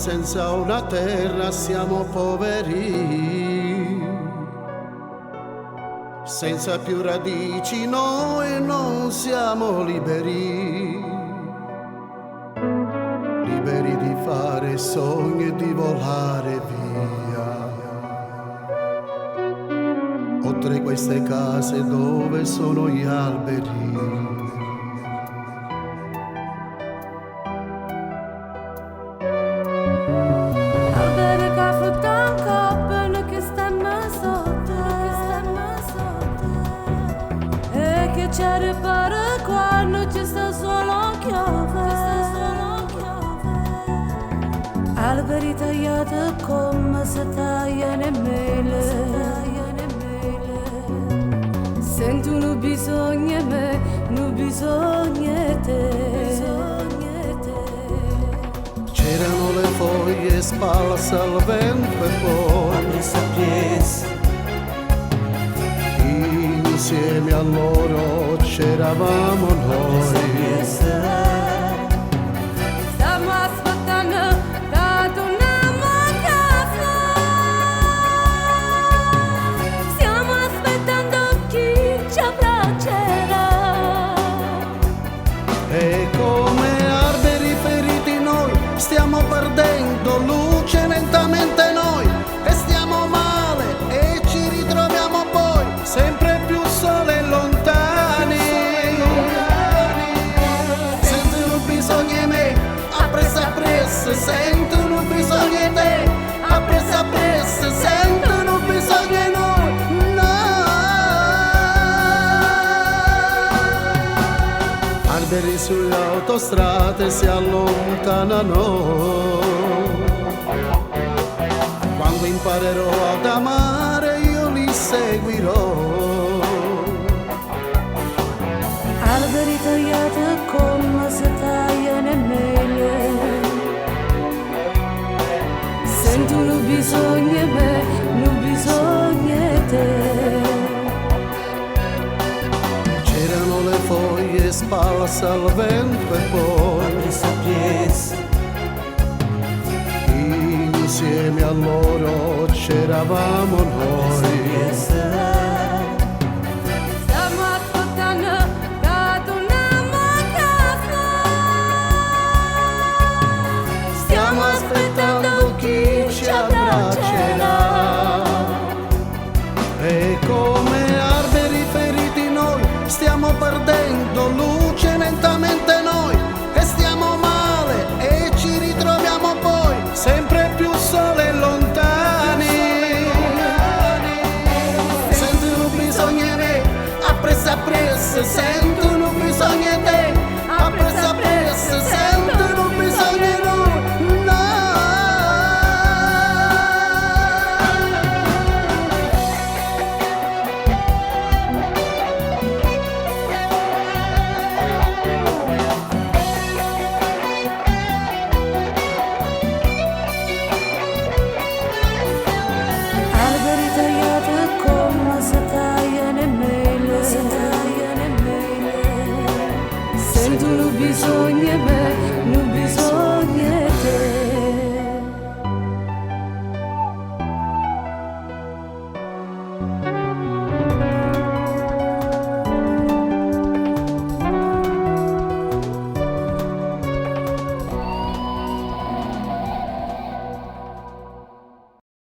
senza una terra siamo poveri, senza più radici noi non siamo liberi, liberi di fare sogni e di volare via, oltre queste case dove sono gli alberi. C'è riparo quando ci sta solo chiove, alberi tagliati come se tagliano mele, sento un bisogno e me, un bisogno te. C'erano le foglie sparse al vento e poi insieme a loro c'eravamo noi. Stiamo aspettando che torniamo a casa, stiamo aspettando chi ci abbraccerà. E come alberi feriti noi stiamo perdendo luce lentamente noi, e stiamo male e ci ritroviamo poi sempre più soli e lontani. Sentono bisogno di me, appresso, sentono bisogno di te, appresso, sentono bisogno di noi, no. Alberi sulle autostrade si allontanano, quando imparerò ad amare io li seguirò. Alberi tagliati come se tagliano mele, sento un bisogno di me, un bisogno di te. C'erano le foglie sparse al vento e poi insieme a loro c'eravamo noi. Stiamo aspettando che torniamo a casa, Stiamo aspettando chi ci abbraccerà. E come alberi feriti noi stiamo perdendo luce lentamente noi, e stiamo male e ci ritroviamo poi sempre più soli e lontani. Sentono bisogno di me, appresso, sentono bisogno di te, appresso, sentono bisogno di noi, no. alberi tagliati come se tagliano mele, sento un bisogno di me, un bisogno di te.